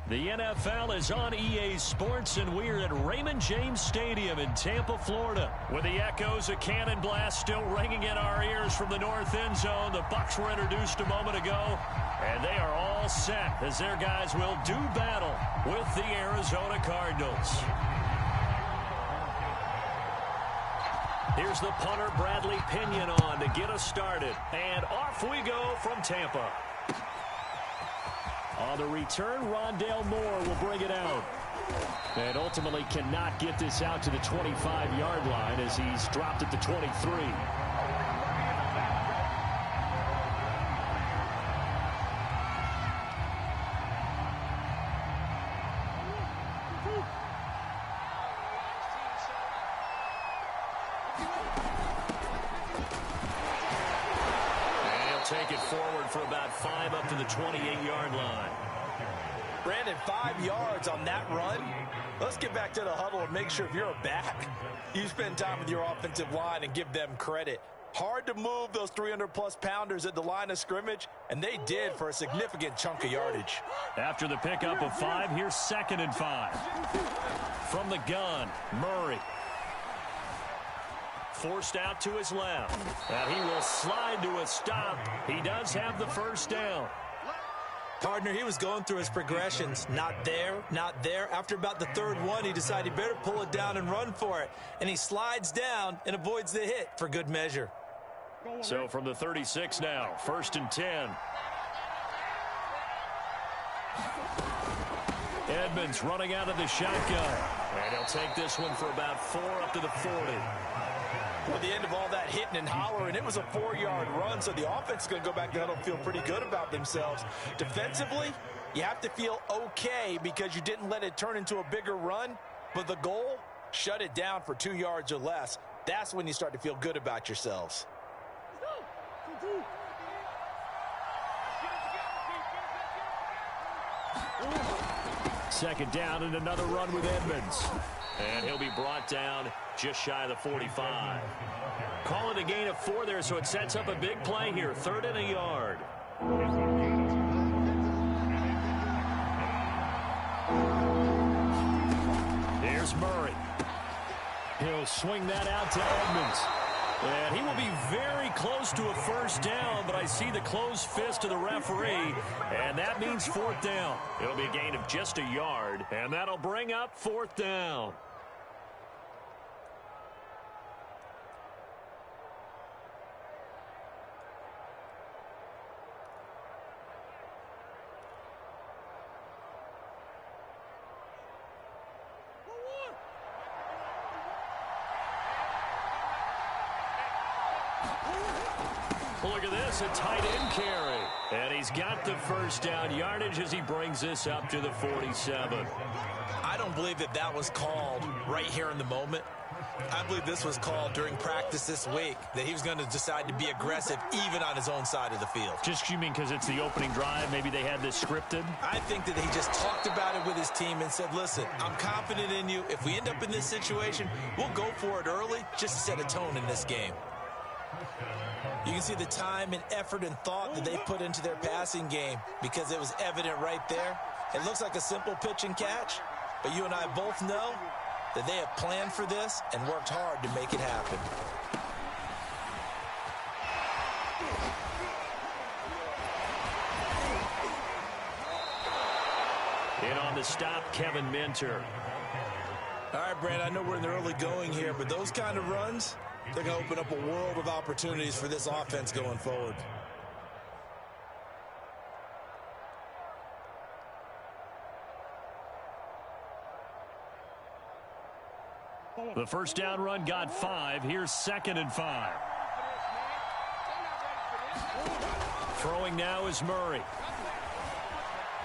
The NFL is on EA Sports, and we're at Raymond James Stadium in Tampa, Florida. With the echoes of cannon blast still ringing in our ears from the north end zone, the Bucs were introduced a moment ago, and they are all set as their guys will do battle with the Arizona Cardinals. Here's the punter, Bradley Pinion, on to get us started. And off we go from Tampa. On the return, Rondale Moore will bring it out. And ultimately cannot get this out to the 25-yard line as he's dropped at the 23. Take it forward for about 5 up to the 28-yard line. Brandon, 5 yards on that run. Let's get back to the huddle and make sure if you're a back, you spend time with your offensive line and give them credit. Hard to move those 300-plus pounders at the line of scrimmage, and they did for a significant chunk of yardage. After the pickup of 5, here's 2nd and 5. From the gun, Murray. Forced out to his left. And he will slide to a stop. He does have the first down. Partner, he was going through his progressions. Not there, not there. After about the third one, he decided he better pull it down and run for it. And he slides down and avoids the hit for good measure. So from the 36 now, 1st and 10. Edmonds running out of the shotgun. And he'll take this one for about 4 up to the 40. At the end of all that hitting and hollering, it was a 4-yard run, so the offense is going to go back to huddle and feel pretty good about themselves. Defensively, you have to feel okay because you didn't let it turn into a bigger run, but the goal, shut it down for 2 yards or less. That's when you start to feel good about yourselves. Second down and another run with Edmonds. And he'll be brought down just shy of the 45. Call it a gain of 4 there, so it sets up a big play here. 3rd and a yard. Here's Murray. He'll swing that out to Edmonds. And he will be very close to a first down, but I see the closed fist of the referee, and that means 4th down. It'll be a gain of just a yard, and that'll bring up 4th down. Look at this, a tight end carry. And he's got the first down yardage as he brings this up to the 47. I don't believe that that was called right here in the moment. I believe this was called during practice this week, that he was going to decide to be aggressive even on his own side of the field. Just, you mean because it's the opening drive? Maybe they had this scripted? I think that he just talked about it with his team and said, listen, I'm confident in you. If we end up in this situation, we'll go for it early just to set a tone in this game. You can see the time and effort and thought that they put into their passing game because it was evident right there. It looks like a simple pitch and catch, but you and I both know that they have planned for this and worked hard to make it happen. In on the stop, Kevin Minter. All right, Brad, I know we're in the early going here, but those kind of runs, they're going to open up a world of opportunities for this offense going forward. The first down run got 5. Here's 2nd and 5. Throwing now is Murray.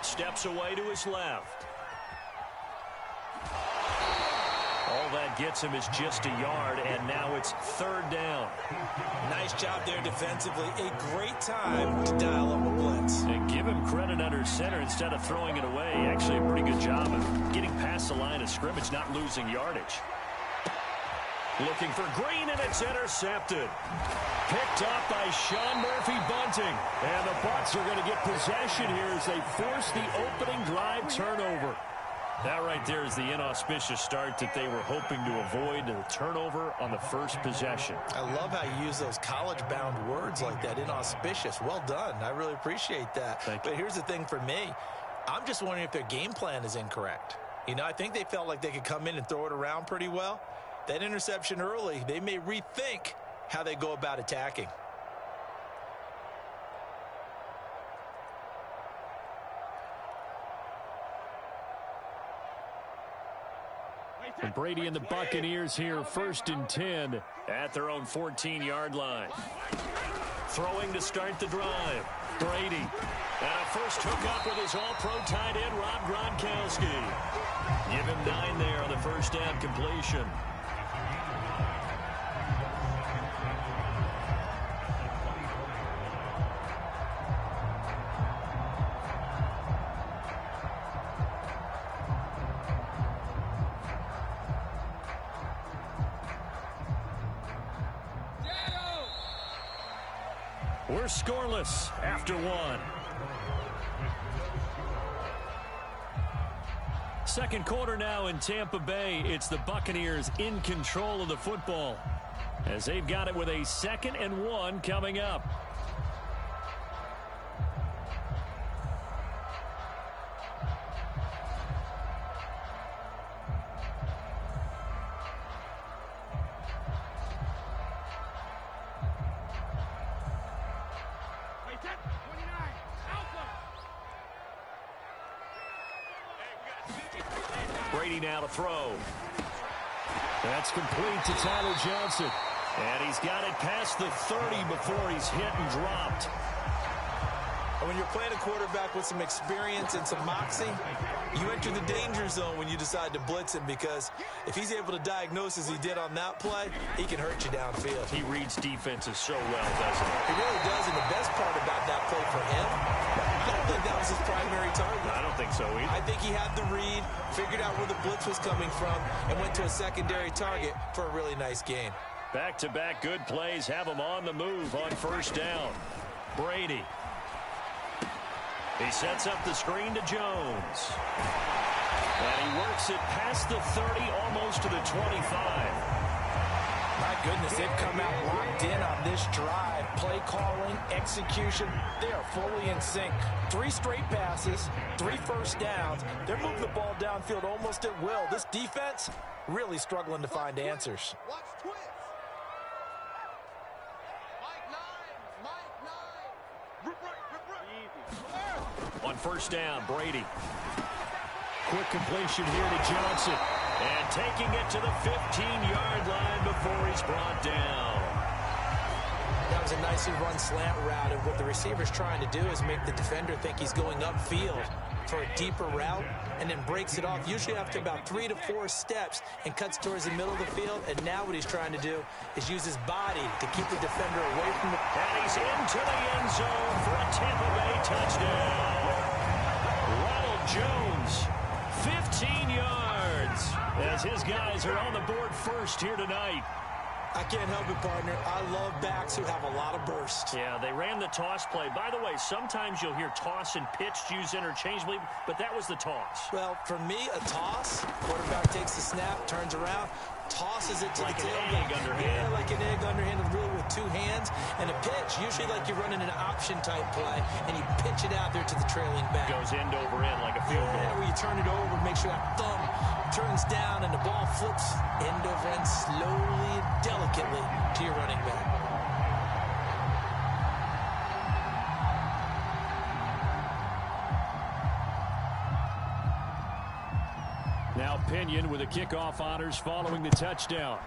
Steps away to his left. All that gets him is just a yard, and now it's 3rd down. Nice job there defensively. A great time to dial up a blitz. And give him credit under center instead of throwing it away. Actually, a pretty good job of getting past the line of scrimmage, not losing yardage. Looking for Green, and it's intercepted. Picked up by Sean Murphy-Bunting. And the Bucs are going to get possession here as they force the opening drive turnover. That right there is the inauspicious start that they were hoping to avoid, the turnover on the first possession. I love how you use those college-bound words like that, inauspicious. Well done. I really appreciate that. But here's the thing for me. I'm just wondering if their game plan is incorrect. You know, I think they felt like they could come in and throw it around pretty well. That interception early, they may rethink how they go about attacking. And Brady and the Buccaneers here, 1st and 10 at their own 14-yard line. Throwing to start the drive. Brady. And a first hookup with his all-pro tight end, Rob Gronkowski. Give him 9 there on the first down completion. We're scoreless after 1. Second quarter now in Tampa Bay. It's the Buccaneers in control of the football as they've got it with a 2nd and 1 coming up. Brady now to throw. That's complete to Tyler Johnson. And he's got it past the 30 before he's hit and dropped. And when you're playing a quarterback with some experience and some moxie, you enter the danger zone when you decide to blitz him, because if he's able to diagnose as he did on that play, he can hurt you downfield. He reads defenses so well, doesn't he? He really does, and the best part about that play for him, I don't think that was his primary target. I don't think so either. I think he had the read, figured out where the blitz was coming from, and went to a secondary target for a really nice gain. Back-to-back good plays have him on the move on first down. Brady. He sets up the screen to Jones. And he works it past the 30, almost to the 25. My goodness, they've come out locked in on this drive. Play calling, execution, they are fully in sync. 3 straight passes, 3 first downs. They're moving the ball downfield almost at will. This defense really struggling to find answers. On first down, Brady. Quick completion here to Johnson. And taking it to the 15-yard line before he's brought down. That was a nicely run slant route, and what the receiver's trying to do is make the defender think he's going upfield for a deeper route, and then breaks it off, usually after about 3 to 4 steps, and cuts towards the middle of the field. And now what he's trying to do is use his body to keep the defender away from the... And he's into the end zone for a Tampa Bay touchdown. Ronald Jones, 15 yards, as his guys are on the board first here tonight. I can't help it, partner. I love backs who have a lot of burst. Yeah, they ran the toss play. By the way, sometimes you'll hear toss and pitch used interchangeably, but that was the toss. Well, for me, a toss, quarterback takes the snap, turns around, tosses it to like the tailback. Like an egg underhand. Yeah, like an egg underhanded, really with 2 hands. And a pitch, usually like you're running an option-type play, and you pitch it out there to the trailing back. Goes end over end like a field goal. Yeah, where you turn it over, make sure that thumb turns down, and the ball flips end over end slowly and delicately to your running back. Now Pinion with the kickoff honors following the touchdown.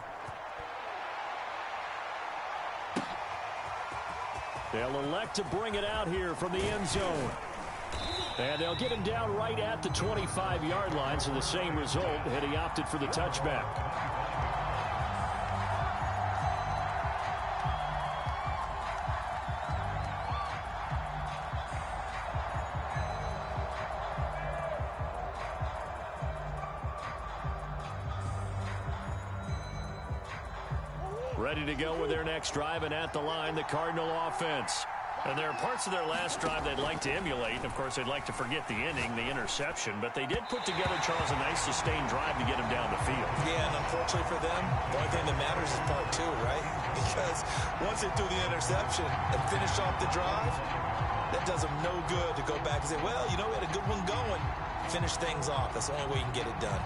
They'll elect to bring it out here from the end zone. And they'll get him down right at the 25-yard line, so the same result had he opted for the touchback. Ready to go with their next drive, and at the line, the Cardinal offense. And there are parts of their last drive they'd like to emulate. And, of course, they'd like to forget the inning, the interception. But they did put together, Charles, a nice sustained drive to get him down the field. Yeah, and unfortunately for them, the only thing that matters is part two, right? Because once they do the interception and finish off the drive, that does them no good to go back and say, well, you know, we had a good one going. Finish things off. That's the only way you can get it done.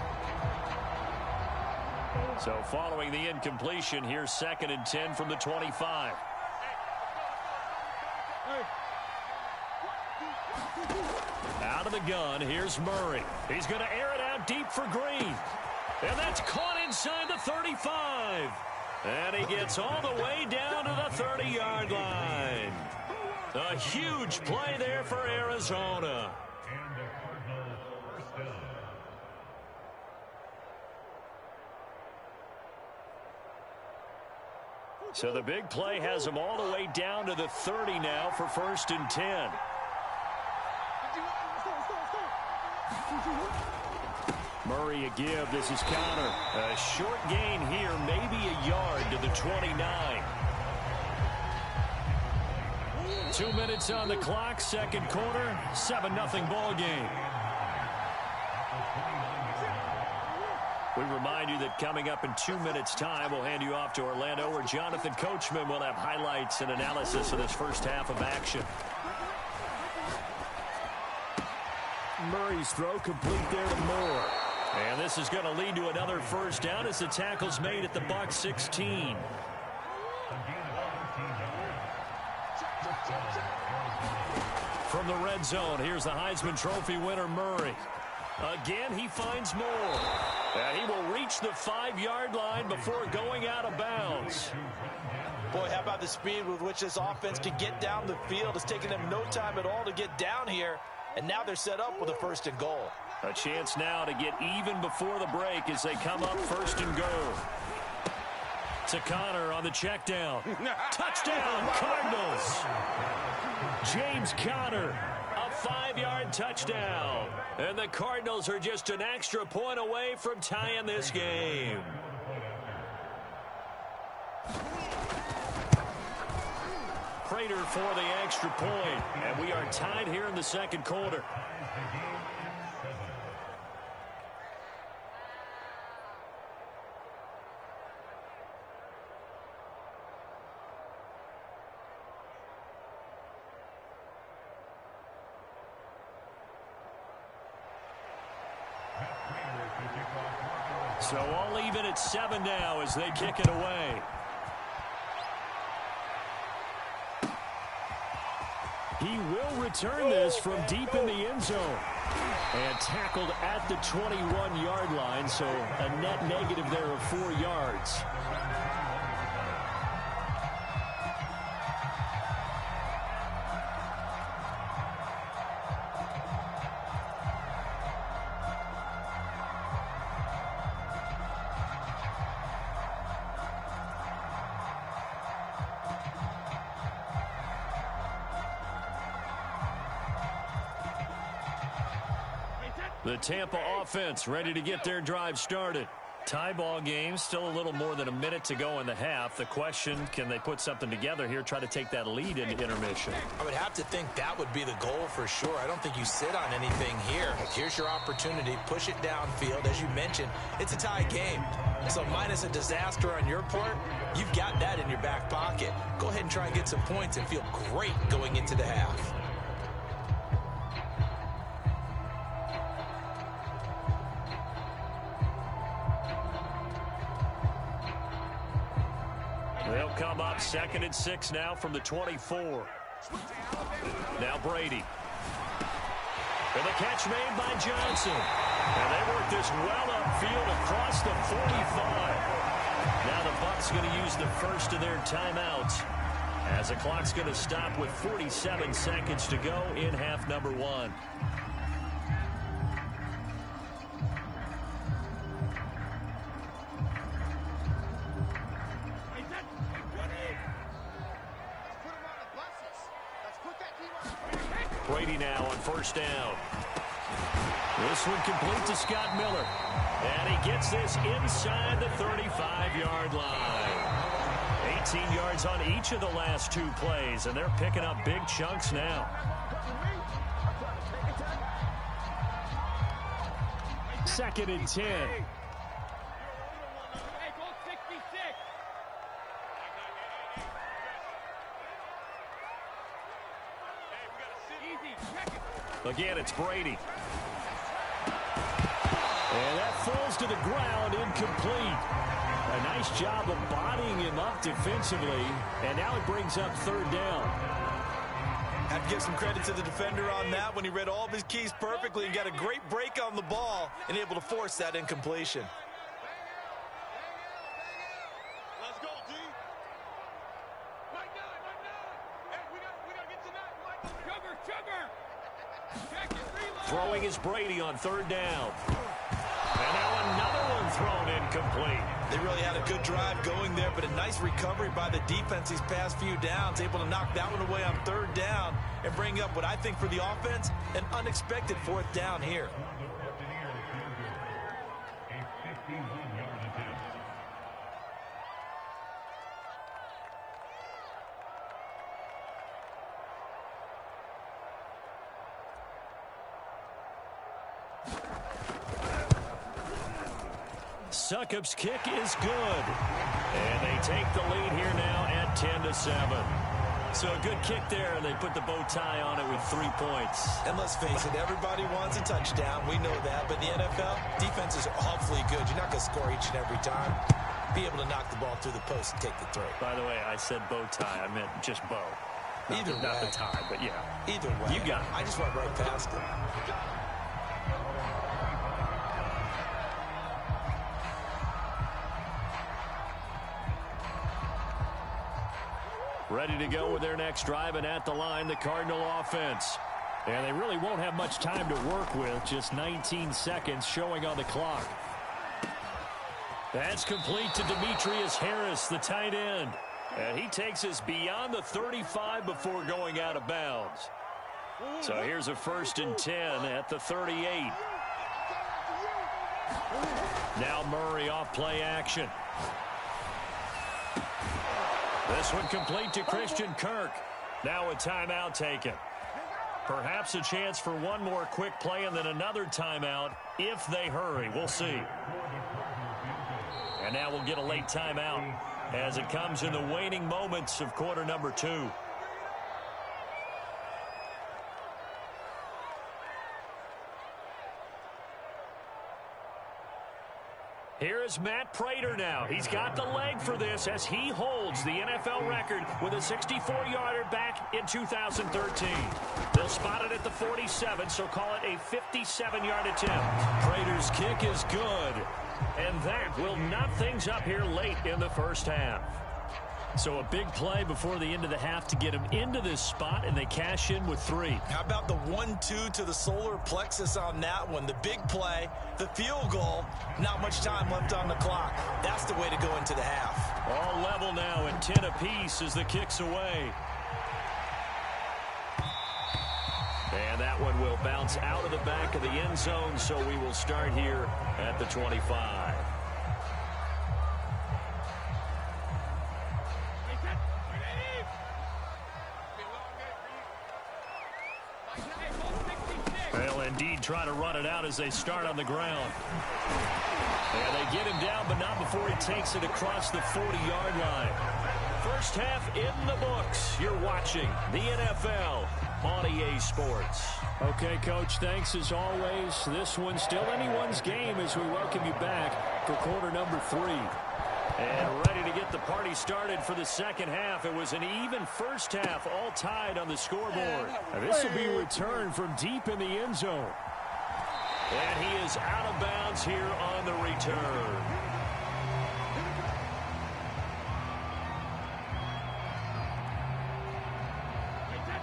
So following the incompletion, here's 2nd and 10 from the 25. Out of the gun, here's Murray. He's going to air it out deep for Green. And that's caught inside the 35. And he gets all the way down to the 30-yard line. A huge play there for Arizona. So the big play has him all the way down to the 30 now for 1st and 10. Murray a give. This is Connor. A short gain here, maybe a yard to the 29. 2 minutes on the clock, 2nd quarter, 7-0 ball game. We remind you that coming up in 2 minutes' time, we'll hand you off to Orlando, where Jonathan Coachman will have highlights and analysis of this first half of action. Murray's throw complete there to Moore. And this is going to lead to another first down as the tackle's made at the Bucs 16. From the red zone, here's the Heisman Trophy winner, Murray. Again, he finds Moore. And he will reach the 5-yard line before going out of bounds. Boy, how about the speed with which this offense can get down the field? It's taken them no time at all to get down here. And now they're set up with a 1st and goal. A chance now to get even before the break as they come up 1st and goal. To Connor on the check down. Touchdown, Cardinals. James Conner, a 5-yard touchdown. And the Cardinals are just an extra point away from tying this game. Prater for the extra point. And we are tied here in the 2nd quarter. So all even at 7 now as they kick it away. He will return this from deep in the end zone. And tackled at the 21-yard line, so a net negative there of 4 yards. The Tampa offense ready to get their drive started. Tie ball game, still a little more than a minute to go in the half. The question, can they put something together here, try to take that lead into intermission? I would have to think that would be the goal for sure. I don't think you sit on anything here. Here's your opportunity. Push it downfield. As you mentioned, it's a tie game. So minus a disaster on your part, you've got that in your back pocket. Go ahead and try and get some points and feel great going into the half. They'll come up 2nd and 6 now from the 24. Now Brady. And the catch made by Johnson. And they work this well upfield across the 45. Now the Bucs going to use the first of their timeouts, as the clock's going to stop with 47 seconds to go in half number 1. Brady now on 1st down. This one complete to Scott Miller. And he gets this inside the 35-yard line. 18 yards on each of the last 2 plays, and they're picking up big chunks now. Second and 10. Again, it's Brady. And that falls to the ground, incomplete. A nice job of bodying him up defensively, and now it brings up third down. Have to give some credit to the defender on that when he read all of his keys perfectly and got a great break on the ball and able to force that incompletion. Let's go, D. Right now. Hey, we gotta get to that. Sugar. Check it, reload. Throwing is Brady on third down. And now another one thrown incomplete. They really had a good drive going there, but a nice recovery by the defense these past few downs, able to knock that one away on third down and bring up what I think for the offense, an unexpected fourth down here. Succop's kick is good. And they take the lead here now at 10-7. So a good kick there, and they put the bow tie on it with 3 points. And let's face it, everybody wants a touchdown. We know that. But in the NFL, defenses are awfully good. You're not going to score each and every time. Be able to knock the ball through the post and take the throw. By the way, I said bow tie. I meant just bow. Not the tie, but yeah. Either way. You got it. I just went right past it. Ready to go with their next drive, and at the line, the Cardinal offense. And they really won't have much time to work with, just 19 seconds showing on the clock. That's complete to Demetrius Harris, the tight end. And he takes us beyond the 35 before going out of bounds. So here's a 1st and 10 at the 38. Now Murray off play action. This one complete to Christian Kirk. Now a timeout taken. Perhaps a chance for one more quick play and then another timeout if they hurry. We'll see. And now we'll get a late timeout as it comes in the waning moments of quarter number 2. Here is Matt Prater now. He's got the leg for this as he holds the NFL record with a 64-yarder back in 2013. They'll spot it at the 47, so call it a 57-yard attempt. Prater's kick is good, and that will knot things up here late in the first half. So a big play before the end of the half to get him into this spot, and they cash in with 3. How about the 1-2 to the solar plexus on that one? The big play, the field goal, not much time left on the clock. That's the way to go into the half. All level now at 10 apiece as the kick's away. And that one will bounce out of the back of the end zone, so we will start here at the 25. They'll indeed try to run it out as they start on the ground. And they get him down, but not before he takes it across the 40-yard line. First half in the books. You're watching the NFL on EA Sports. Okay, Coach, thanks as always. This one's still anyone's game as we welcome you back for quarter number 3. And ready to get the party started for the second half. It was an even first half, all tied on the scoreboard. Now, this will be returned from deep in the end zone. And he is out of bounds here on the return.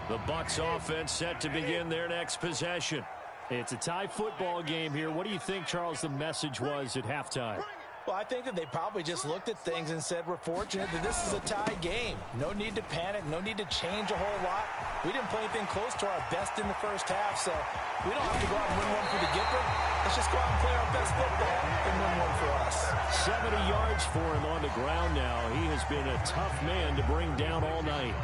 The Bucs offense set to begin their next possession. It's a tie football game here. What do you think, Charles, the message was at halftime? Well, I think that they probably just looked at things and said, we're fortunate that this is a tie game. No need to panic, no need to change a whole lot. We didn't play anything close to our best in the first half, so we don't have to go out and win one for the Gipper. Let's just go out and play our best football and win one for us. 70 yards for him on the ground now. He has been a tough man to bring down all night.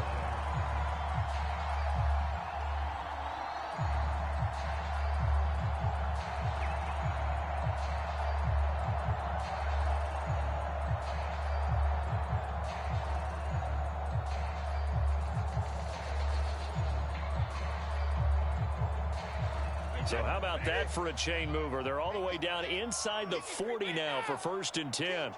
So how about that for a chain mover? They're all the way down inside the 40 now for 1st and 10.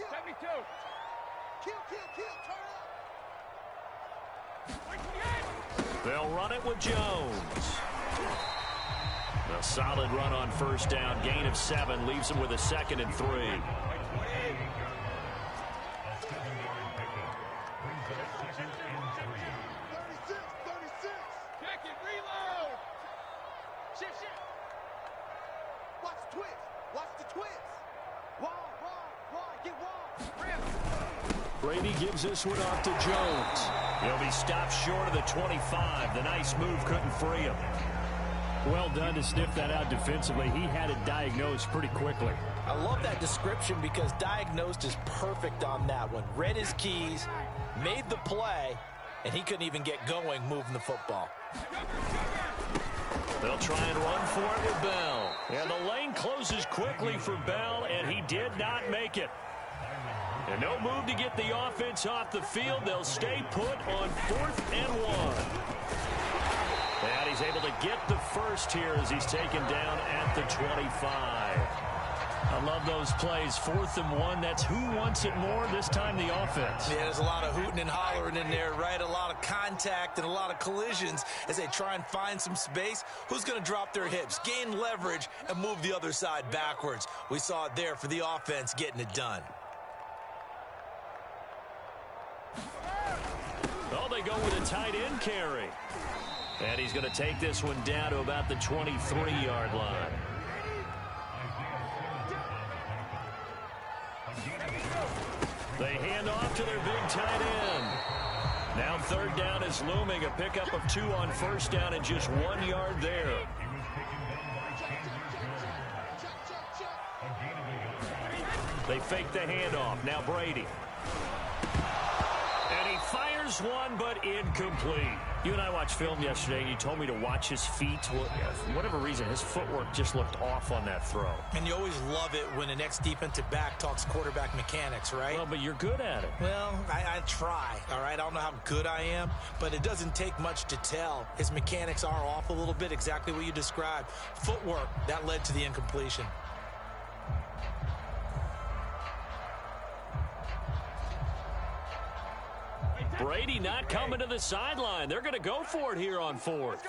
They'll run it with Jones. A solid run on 1st down. Gain of 7 leaves them with a 2nd and 3. Brady gives this one off to Jones. He'll be stopped short of the 25. The nice move couldn't free him. Well done to sniff that out defensively. He had it diagnosed pretty quickly. I love that description because diagnosed is perfect on that one. Read his keys, made the play, and he couldn't even get going moving the football. They'll try and run for it with Bell. And the lane closes quickly for Bell, and he did not make it. And no move to get the offense off the field. They'll stay put on 4th and 1. And he's able to get the first here as he's taken down at the 25. I love those plays. 4th and 1. That's who wants it more, this time the offense. Yeah, there's a lot of hooting and hollering in there, right? A lot of contact and a lot of collisions as they try and find some space. Who's going to drop their hips, gain leverage, and move the other side backwards? We saw it there for the offense getting it done. Oh, they go with a tight end carry. And he's going to take this one down to about the 23-yard line. They hand off to their big tight end. Now 3rd down is looming. A pickup of 2 on 1st down and just 1 yard there. They fake the handoff. Now Brady. And he fires one, but incomplete. You and I watched film yesterday, and you told me to watch his feet. Well, for whatever reason, his footwork just looked off on that throw. And you always love it when an ex-defensive back talks quarterback mechanics, right? Well, but you're good at it. Well, I try, all right? I don't know how good I am, but it doesn't take much to tell. His mechanics are off a little bit, exactly what you described. Footwork, that led to the incompletion. Brady not coming to the sideline. They're going to go for it here on 4th.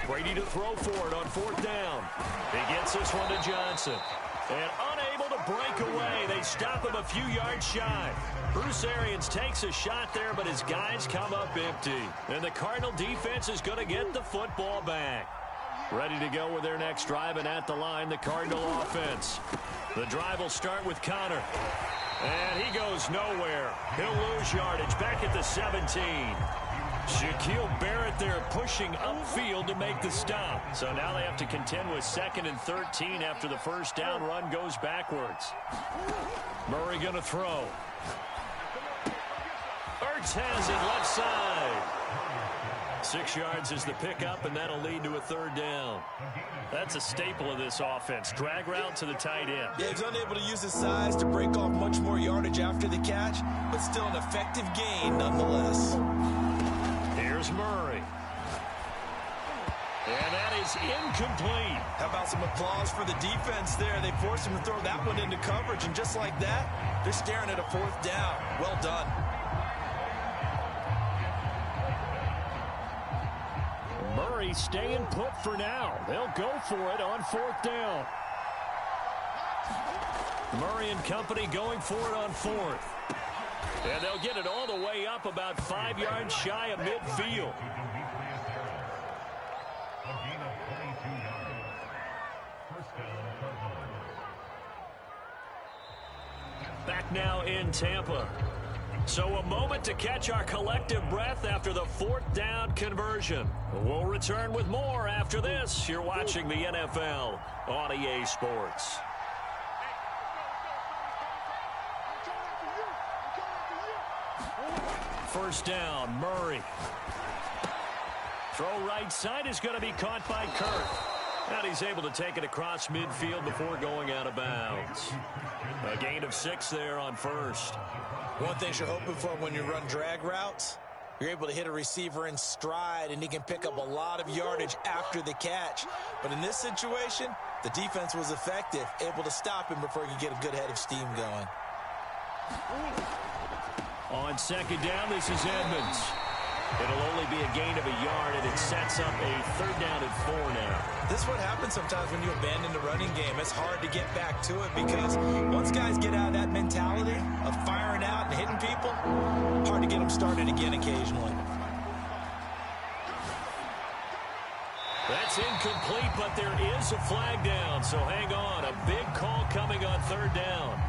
Brady to throw for it on 4th down. He gets this one to Johnson. And unable to break away. They stop him a few yards shy. Bruce Arians takes a shot there, but his guys come up empty. And the Cardinal defense is going to get the football back. Ready to go with their next drive, and at the line, the Cardinal offense. The drive will start with Connor. And he goes nowhere. He'll lose yardage back at the 17. Shaquille Barrett there pushing upfield to make the stop. So now they have to contend with 2nd and 13 after the 1st down run goes backwards. Murray going to throw. Ertz has it left side. 6 yards is the pickup, and that'll lead to a 3rd down. That's a staple of this offense. Drag route to the tight end. Yeah, he's unable to use his size to break off much more yardage after the catch, but still an effective gain nonetheless. Here's Murray. And that is incomplete. How about some applause for the defense there? They forced him to throw that one into coverage, and just like that, they're staring at a 4th down. Well done. Murray staying put for now. They'll go for it on 4th down. Murray and company going for it on 4th. And they'll get it all the way up about 5 yards shy of midfield. back now in Tampa. So a moment to catch our collective breath after the fourth down conversion. We'll return with more after this. You're watching the NFL on EA Sports. First down, Murray. Throw right side is going to be caught by Kirk. And he's able to take it across midfield before going out of bounds. A gain of 6 there on first. One thing you're hoping for when you run drag routes, you're able to hit a receiver in stride, and he can pick up a lot of yardage after the catch. But in this situation, the defense was effective, able to stop him before he could get a good head of steam going. On second down, this is Edmonds. It'll only be a gain of a yard, and it sets up a third down and 4 now. This is what happens sometimes when you abandon the running game. It's hard to get back to it because once guys get out of that mentality of firing out and hitting people, hard to get them started again occasionally. That's incomplete, but there is a flag down, so hang on. A big call coming on third down.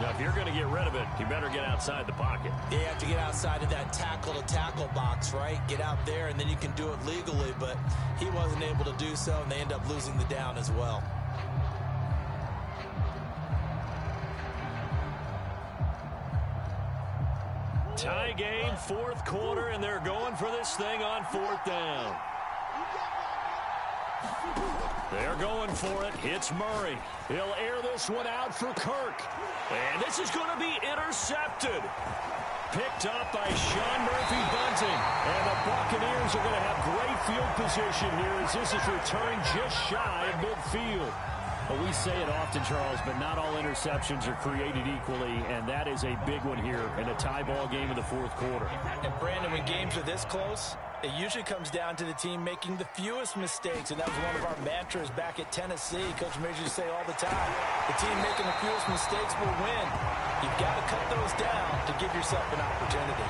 Now, if you're going to get rid of it, you better get outside the pocket. Yeah, you have to get outside of that tackle-to-tackle box, right? Get out there, and then you can do it legally, but he wasn't able to do so, and they end up losing the down as well. Tie game, fourth quarter, and they're going for this thing on fourth down. They're going for it. It's Murray. He'll air this one out for Kirk. And this is going to be intercepted. Picked up by Sean Murphy-Bunting. And the Buccaneers are going to have great field position here as this is returned just shy of midfield. Well, we say it often, Charles, but not all interceptions are created equally, and that is a big one here in a tie ball game in the fourth quarter. And, Brandon, when games are this close, it usually comes down to the team making the fewest mistakes, and that was one of our mantras back at Tennessee. Coach Major used to say all the time, the team making the fewest mistakes will win. You've got to cut those down to give yourself an opportunity.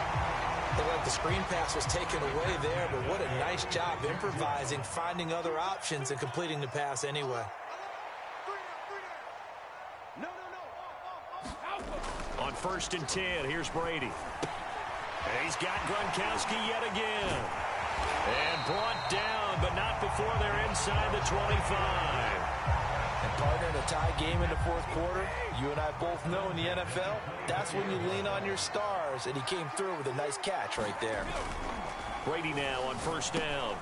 Looked like the screen pass was taken away there, but what a nice job improvising, finding other options, and completing the pass anyway. On 1st and 10, here's Brady. And he's got Gronkowski yet again. And brought down, but not before they're inside the 25. And partner, in a tie game in the fourth quarter, you and I both know in the NFL, that's when you lean on your stars, and he came through with a nice catch right there. Brady now on 1st down.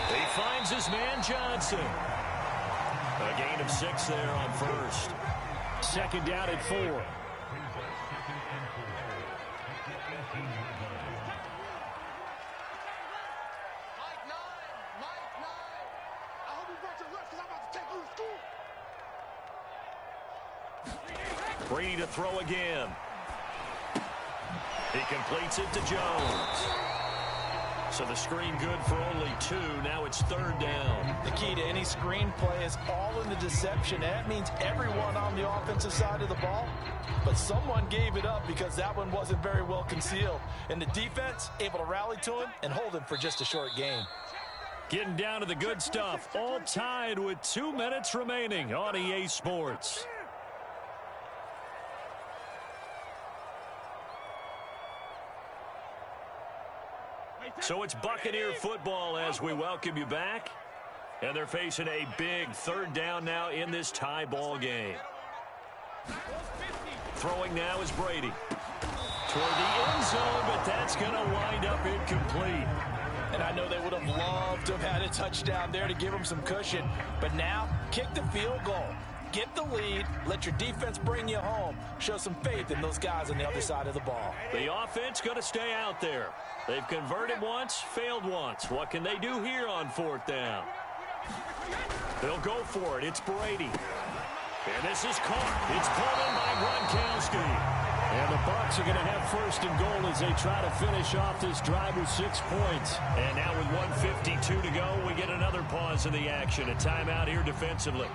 He finds his man Johnson. A gain of 6 there on 1st. 2nd down at 4. Brady to throw again. He completes it to Jones. So the screen good for only 2. Now it's 3rd down. The key to any screen play is all in the deception. That means everyone on the offensive side of the ball. But someone gave it up because that one wasn't very well concealed. And the defense able to rally to him and hold him for just a short gain. Getting down to the good stuff. All tied with 2 minutes remaining on EA Sports. So it's Buccaneer football as we welcome you back. And they're facing a big 3rd down now in this tie ball game. Throwing now is Brady. Toward the end zone, but that's going to wind up incomplete. And I know they would have loved to have had a touchdown there to give them some cushion. But now, kick the field goal. Get the lead. Let your defense bring you home. Show some faith in those guys on the other side of the ball. The offense going to stay out there. They've converted once, failed once. What can they do here on 4th down? They'll go for it. It's Brady. And this is caught. It's pulled in by Gronkowski. And the Bucs are going to have 1st and goal as they try to finish off this drive with 6 points. And now with 1:52 to go, we get another pause in the action. A timeout here defensively.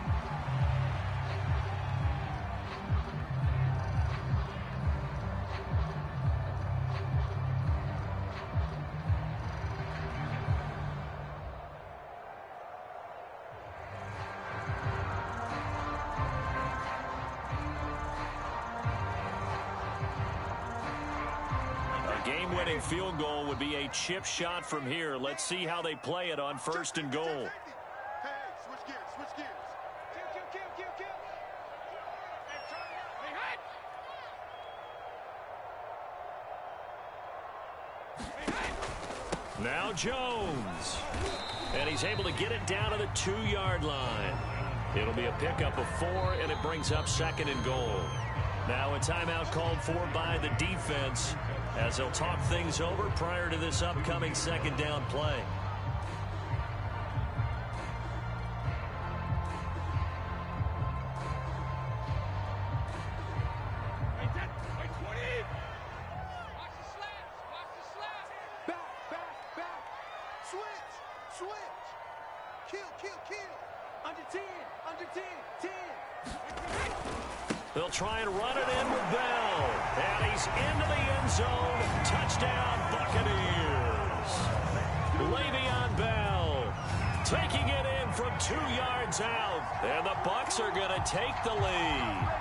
game-winning field goal would be a chip shot from here. Let's see how they play it on 1st and goal. Hey, switch gears, switch gears. Kill. Hey, turn it up. Hey, hut. Now Jones. And he's able to get it down to the 2-yard line. It'll be a pickup of 4, and it brings up 2nd and goal. Now a timeout called for by the defense as they'll talk things over prior to this upcoming 2nd down play. They'll try and run it in with Bell. And he's into the end zone. Touchdown, Buccaneers. Le'Veon Bell taking it in from 2 yards out. And the Bucs are going to take the lead.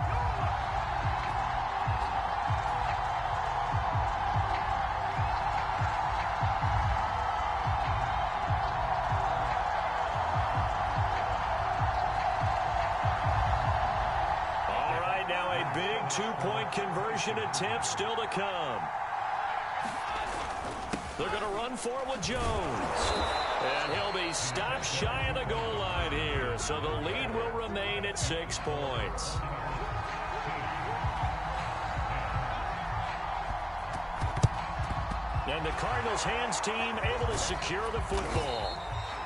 Big 2-point conversion attempt still to come. They're going to run for it with Jones. And he'll be stopped shy of the goal line here. So the lead will remain at 6 points. And the Cardinals' hands team able to secure the football.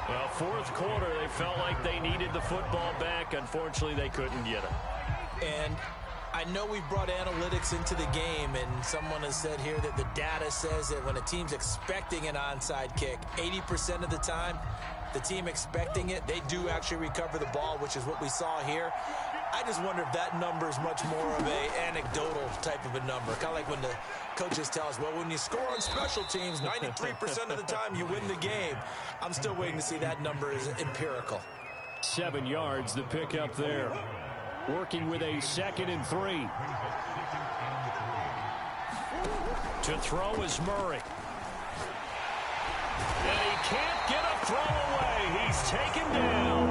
Well, 4th quarter, they felt like they needed the football back. Unfortunately, they couldn't get it. And I know we brought analytics into the game, and someone has said here that the data says that when a team's expecting an onside kick, 80% of the time, the team expecting it, they do actually recover the ball, which is what we saw here. I just wonder if that number is much more of a anecdotal type of a number. Kind of like when the coaches tell us, well, when you score on special teams, 93% of the time you win the game. I'm still waiting to see that number is empirical. 7 yards, the pickup there. Working with a 2nd and 3. To throw is Murray. And he can't get a throw away. He's taken down.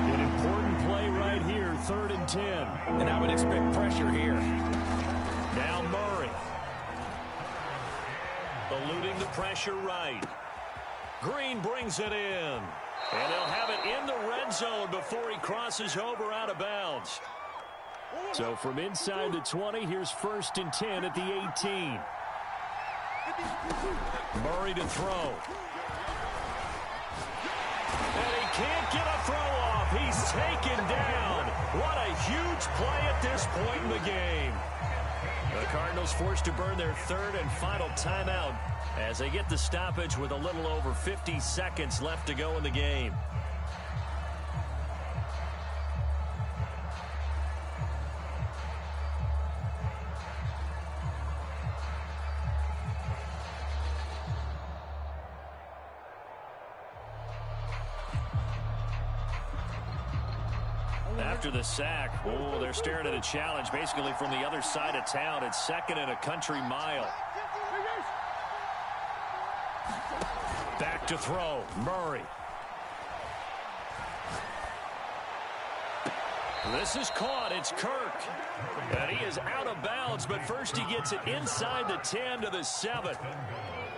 An important play right here, 3rd and 10. And I would expect pressure here. Now Murray. Eluding the pressure right. Green brings it in. And they'll have it in the red zone before he crosses over out of bounds. So from inside the 20, here's 1st and 10 at the 18. Murray to throw. And he can't get a throw off. He's taken down. What a huge play at this point in the game. The Cardinals forced to burn their 3rd and final timeout as they get the stoppage with a little over 50 seconds left to go in the game. After the sack, oh, they're staring at a challenge basically from the other side of town. It's 2nd and a country mile. Back to throw, Murray. This is caught, it's Kirk. And he is out of bounds, but first he gets it inside the 10 to the 7.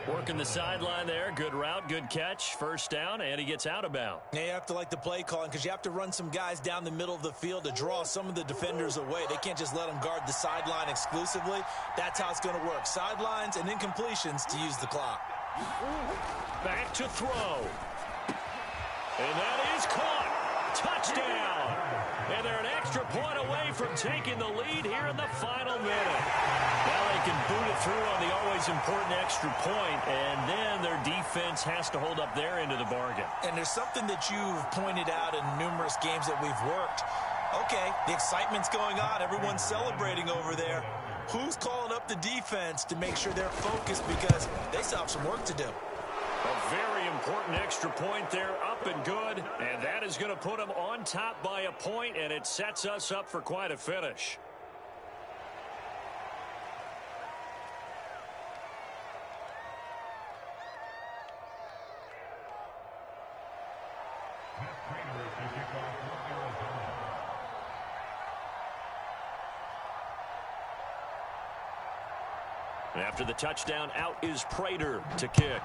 Working the sideline there, good route, good catch, 1st down, and he gets out of bounds. Now you have to like the play calling because you have to run some guys down the middle of the field to draw some of the defenders away. They can't just let them guard the sideline exclusively. That's how it's going to work. Sidelines and incompletions to use the clock. Back to throw. And that is caught. Touchdown. And they're an extra point away from taking the lead here in the final minute. Now they can boot it through on the always important extra point, and then their defense has to hold up their end of the bargain. And there's something that you've pointed out in numerous games that we've worked. Okay, the excitement's going on. Everyone's celebrating over there. Who's calling up the defense to make sure they're focused because they still have some work to do? A very important extra point there, up and good, and that is going to put them on top by a point, and it sets us up for quite a finish. After the touchdown, out is Prater to kick.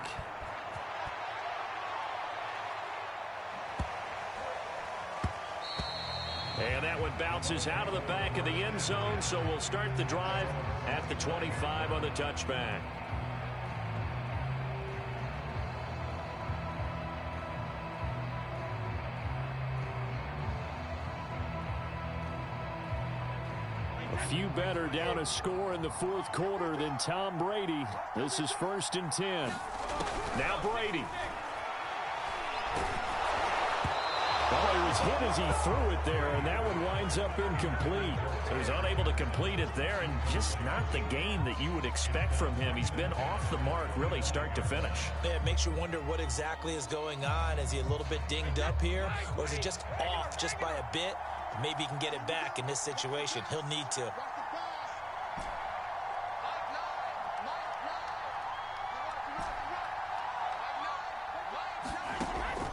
And that one bounces out of the back of the end zone, so we'll start the drive at the 25 on the touchback. A few better down a score in the fourth quarter than Tom Brady. This is 1st and 10. Now Brady. Oh, he was hit as he threw it there, and that one winds up incomplete. So he's unable to complete it there, and just not the game that you would expect from him. He's been off the mark really start to finish. Yeah, it makes you wonder what exactly is going on. Is he a little bit dinged up here, or is it just off just by a bit? Maybe he can get it back in this situation. He'll need to.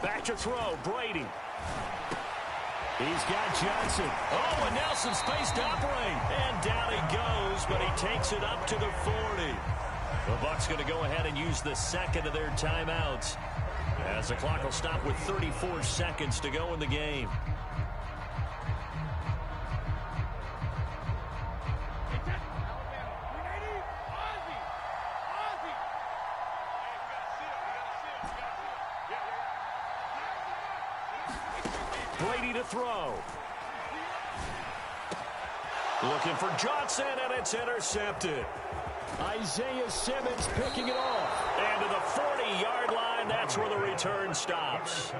Back to throw, Brady. He's got Johnson. Oh, and Nelson space to operate. And down he goes, but he takes it up to the 40. The Bucs going to go ahead and use the second of their timeouts, as the clock will stop with 34 seconds to go in the game. Brady to throw. Looking for Johnson, and it's intercepted. Isaiah Simmons picking it off. And to the 40-yard line, that's where the return stops.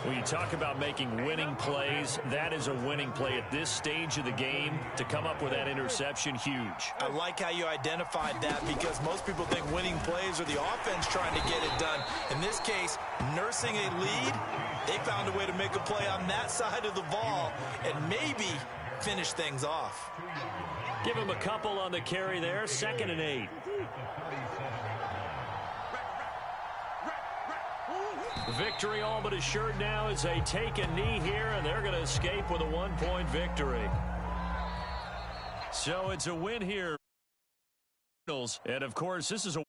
When you talk about making winning plays, that is a winning play at this stage of the game. To come up with that interception, huge. I like how you identified that, because most people think winning plays are the offense trying to get it done. In this case, nursing a lead, they found a way to make a play on that side of the ball and maybe finish things off. Give him a couple on the carry there. 2nd and 8. Victory all but assured now as they take a knee here, and they're going to escape with a 1-point victory. So it's a win here. And, of course, this is a